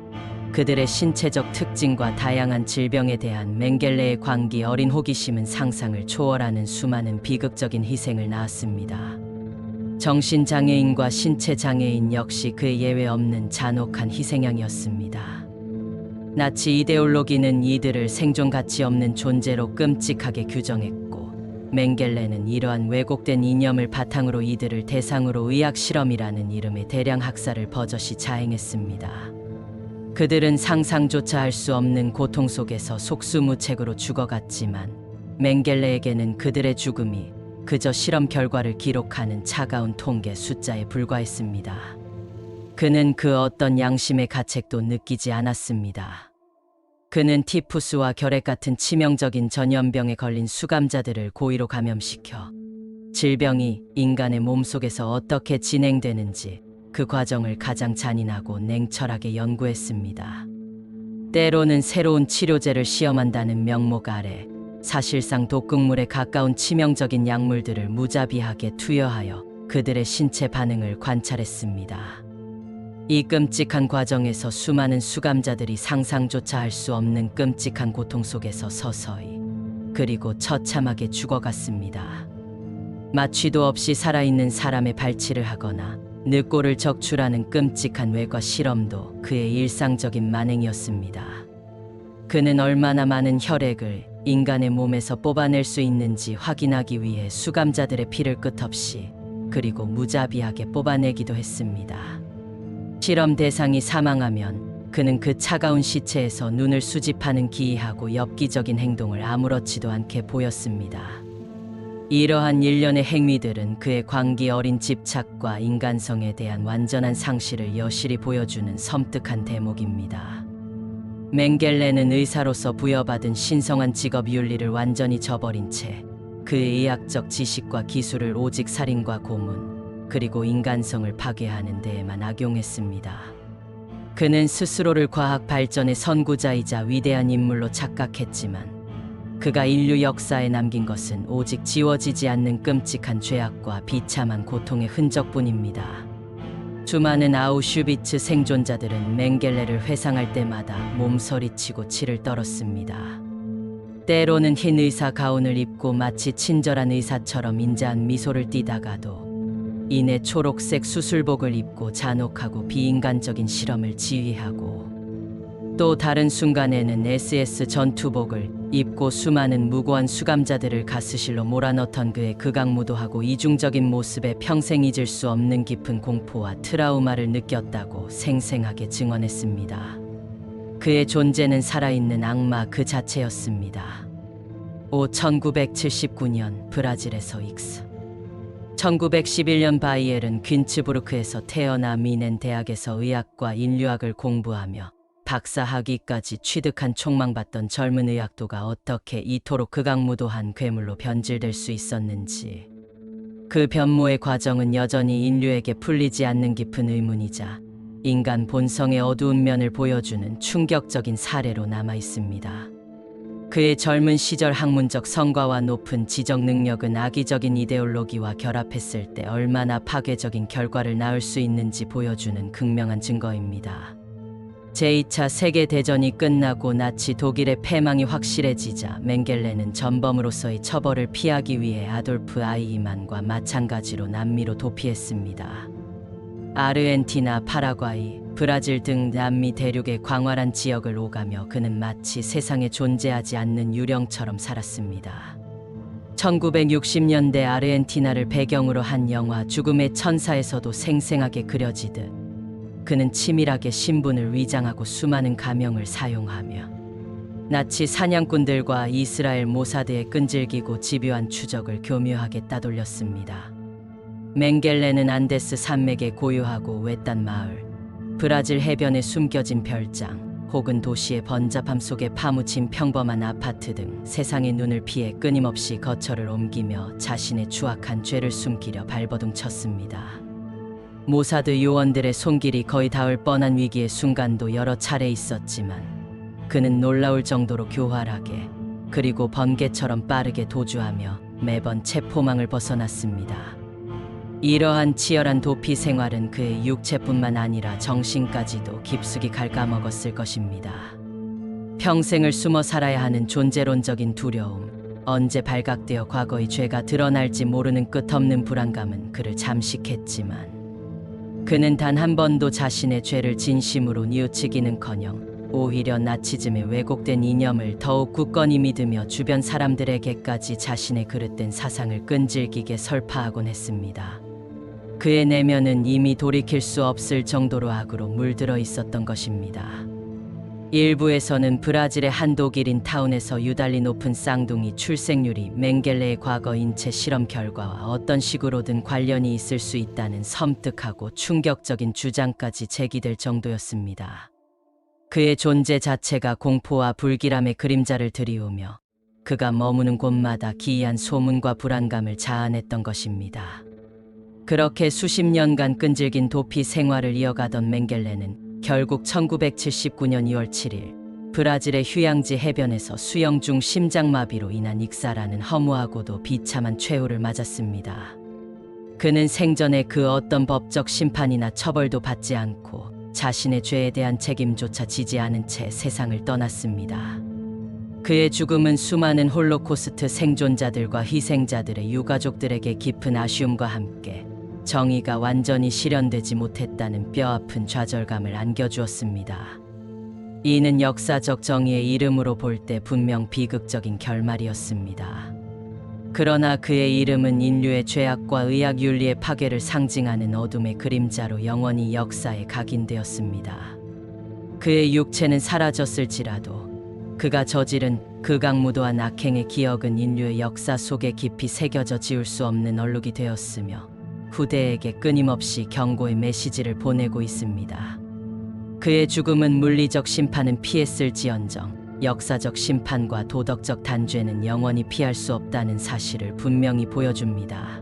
[SPEAKER 1] 그들의 신체적 특징과 다양한 질병에 대한 맹겔레의 광기 어린 호기심은 상상을 초월하는 수많은 비극적인 희생을 낳았습니다. 정신장애인과 신체장애인 역시 그의 예외 없는 잔혹한 희생양이었습니다. 나치 이데올로기는 이들을 생존 가치 없는 존재로 끔찍하게 규정했고 맹겔레는 이러한 왜곡된 이념을 바탕으로 이들을 대상으로 의학 실험이라는 이름의 대량 학살을 버젓이 자행했습니다. 그들은 상상조차 할 수 없는 고통 속에서 속수무책으로 죽어갔지만 맹겔레에게는 그들의 죽음이 그저 실험 결과를 기록하는 차가운 통계 숫자에 불과했습니다. 그는 그 어떤 양심의 가책도 느끼지 않았습니다. 그는 티푸스와 결핵 같은 치명적인 전염병에 걸린 수감자들을 고의로 감염시켜 질병이 인간의 몸속에서 어떻게 진행되는지 그 과정을 가장 잔인하고 냉철하게 연구했습니다. 때로는 새로운 치료제를 시험한다는 명목 아래 사실상 독극물에 가까운 치명적인 약물들을 무자비하게 투여하여 그들의 신체 반응을 관찰했습니다. 이 끔찍한 과정에서 수많은 수감자들이 상상조차 할 수 없는 끔찍한 고통 속에서 서서히 그리고 처참하게 죽어갔습니다. 마취도 없이 살아있는 사람의 발치를 하거나 늑골을 적출하는 끔찍한 외과 실험도 그의 일상적인 만행이었습니다. 그는 얼마나 많은 혈액을 인간의 몸에서 뽑아낼 수 있는지 확인하기 위해 수감자들의 피를 끝없이 그리고 무자비하게 뽑아내기도 했습니다. 실험 대상이 사망하면 그는 그 차가운 시체에서 눈을 수집하는 기이하고 엽기적인 행동을 아무렇지도 않게 보였습니다. 이러한 일련의 행위들은 그의 광기 어린 집착과 인간성에 대한 완전한 상실을 여실히 보여주는 섬뜩한 대목입니다. 맹겔레는 의사로서 부여받은 신성한 직업 윤리를 완전히 저버린 채 그의 의학적 지식과 기술을 오직 살인과 고문, 그리고 인간성을 파괴하는 데에만 악용했습니다. 그는 스스로를 과학 발전의 선구자이자 위대한 인물로 착각했지만 그가 인류 역사에 남긴 것은 오직 지워지지 않는 끔찍한 죄악과 비참한 고통의 흔적뿐입니다. 수많은 아우슈비츠 생존자들은 맹겔레를 회상할 때마다 몸서리치고 치를 떨었습니다. 때로는 흰 의사 가운을 입고 마치 친절한 의사처럼 인자한 미소를 띠다가도 이내 초록색 수술복을 입고 잔혹하고 비인간적인 실험을 지휘하고 또 다른 순간에는 SS 전투복을 입고 수많은 무고한 수감자들을 가스실로 몰아넣던 그의 극악무도하고 이중적인 모습에 평생 잊을 수 없는 깊은 공포와 트라우마를 느꼈다고 생생하게 증언했습니다. 그의 존재는 살아있는 악마 그 자체였습니다. 1979년 브라질에서 익스 1911년 바이엘은 퀸츠부르크에서 태어나 미넨 대학에서 의학과 인류학을 공부하며 박사 학위까지 취득한 촉망받던 젊은 의학도가 어떻게 이토록 극악무도한 괴물로 변질될 수 있었는지, 그 변모의 과정은 여전히 인류에게 풀리지 않는 깊은 의문이자 인간 본성의 어두운 면을 보여주는 충격적인 사례로 남아 있습니다. 그의 젊은 시절 학문적 성과와 높은 지적 능력은 악의적인 이데올로기와 결합했을 때 얼마나 파괴적인 결과를 낳을 수 있는지 보여주는 극명한 증거입니다. 제2차 세계대전이 끝나고 나치 독일의 패망이 확실해지자 맹겔레는 전범으로서의 처벌을 피하기 위해 아돌프 아이히만과 마찬가지로 남미로 도피했습니다. 아르헨티나, 파라과이, 브라질 등 남미 대륙의 광활한 지역을 오가며 그는 마치 세상에 존재하지 않는 유령처럼 살았습니다. 1960년대 아르헨티나를 배경으로 한 영화 죽음의 천사에서도 생생하게 그려지듯 그는 치밀하게 신분을 위장하고 수많은 가명을 사용하며 나치 사냥꾼들과 이스라엘 모사드의 끈질기고 집요한 추적을 교묘하게 따돌렸습니다. 맹겔레는 안데스 산맥에 고요하고 외딴 마을, 브라질 해변에 숨겨진 별장, 혹은 도시의 번잡함 속에 파묻힌 평범한 아파트 등 세상의 눈을 피해 끊임없이 거처를 옮기며 자신의 추악한 죄를 숨기려 발버둥 쳤습니다. 모사드 요원들의 손길이 거의 닿을 뻔한 위기의 순간도 여러 차례 있었지만 그는 놀라울 정도로 교활하게 그리고 번개처럼 빠르게 도주하며 매번 체포망을 벗어났습니다. 이러한 치열한 도피 생활은 그의 육체뿐만 아니라 정신까지도 깊숙이 갉아먹었을 것입니다. 평생을 숨어 살아야 하는 존재론적인 두려움, 언제 발각되어 과거의 죄가 드러날지 모르는 끝없는 불안감은 그를 잠식했지만 그는 단 한 번도 자신의 죄를 진심으로 뉘우치기는커녕 오히려 나치즘의 왜곡된 이념을 더욱 굳건히 믿으며 주변 사람들에게까지 자신의 그릇된 사상을 끈질기게 설파하곤 했습니다. 그의 내면은 이미 돌이킬 수 없을 정도로 악으로 물들어 있었던 것입니다. 일부에서는 브라질의 한 독일인 타운에서 유달리 높은 쌍둥이 출생률이 맹겔레의 과거 인체 실험 결과와 어떤 식으로든 관련이 있을 수 있다는 섬뜩하고 충격적인 주장까지 제기될 정도였습니다. 그의 존재 자체가 공포와 불길함의 그림자를 드리우며 그가 머무는 곳마다 기이한 소문과 불안감을 자아냈던 것입니다. 그렇게 수십 년간 끈질긴 도피 생활을 이어가던 맹겔레는 결국 1979년 2월 7일 브라질의 휴양지 해변에서 수영 중 심장마비로 인한 익사라는 허무하고도 비참한 최후를 맞았습니다. 그는 생전에 그 어떤 법적 심판이나 처벌도 받지 않고 자신의 죄에 대한 책임조차 지지 않은 채 세상을 떠났습니다. 그의 죽음은 수많은 홀로코스트 생존자들과 희생자들의 유가족들에게 깊은 아쉬움과 함께 정의가 완전히 실현되지 못했다는 뼈아픈 좌절감을 안겨주었습니다. 이는 역사적 정의의 이름으로 볼 때 분명 비극적인 결말이었습니다. 그러나 그의 이름은 인류의 죄악과 의학 윤리의 파괴를 상징하는 어둠의 그림자로 영원히 역사에 각인되었습니다. 그의 육체는 사라졌을지라도 그가 저지른 극악무도한 악행의 기억은 인류의 역사 속에 깊이 새겨져 지울 수 없는 얼룩이 되었으며 후대에게 끊임없이 경고의 메시지를 보내고 있습니다. 그의 죽음은 물리적 심판은 피했을지언정 역사적 심판과 도덕적 단죄는 영원히 피할 수 없다는 사실을 분명히 보여줍니다.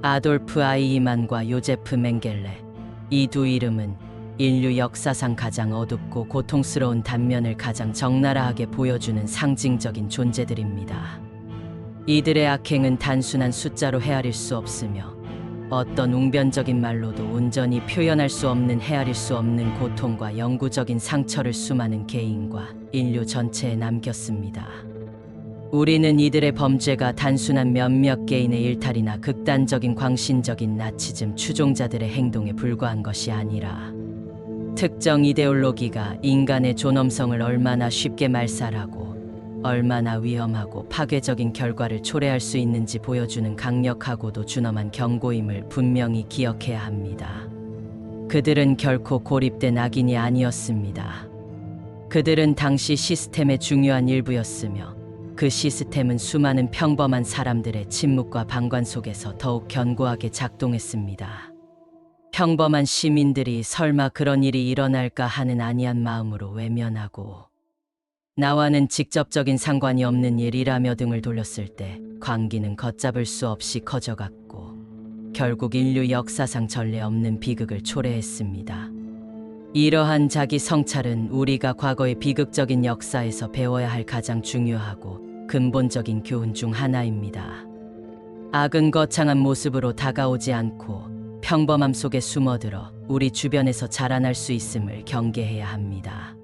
[SPEAKER 1] 아돌프 아이히만과 요제프 맹겔레, 이 두 이름은 인류 역사상 가장 어둡고 고통스러운 단면을 가장 적나라하게 보여주는 상징적인 존재들입니다. 이들의 악행은 단순한 숫자로 헤아릴 수 없으며 어떤 웅변적인 말로도 온전히 표현할 수 없는 헤아릴 수 없는 고통과 영구적인 상처를 수많은 개인과 인류 전체에 남겼습니다. 우리는 이들의 범죄가 단순한 몇몇 개인의 일탈이나 극단적인 광신적인 나치즘 추종자들의 행동에 불과한 것이 아니라 특정 이데올로기가 인간의 존엄성을 얼마나 쉽게 말살하고 얼마나 위험하고 파괴적인 결과를 초래할 수 있는지 보여주는 강력하고도 준엄한 경고임을 분명히 기억해야 합니다. 그들은 결코 고립된 악인이 아니었습니다. 그들은 당시 시스템의 중요한 일부였으며 그 시스템은 수많은 평범한 사람들의 침묵과 방관 속에서 더욱 견고하게 작동했습니다. 평범한 시민들이 설마 그런 일이 일어날까 하는 안이한 마음으로 외면하고 나와는 직접적인 상관이 없는 일이라며 등을 돌렸을 때 광기는 걷잡을 수 없이 커져갔고 결국 인류 역사상 전례 없는 비극을 초래했습니다. 이러한 자기 성찰은 우리가 과거의 비극적인 역사에서 배워야 할 가장 중요하고 근본적인 교훈 중 하나입니다. 악은 거창한 모습으로 다가오지 않고 평범함 속에 숨어들어 우리 주변에서 자라날 수 있음을 경계해야 합니다.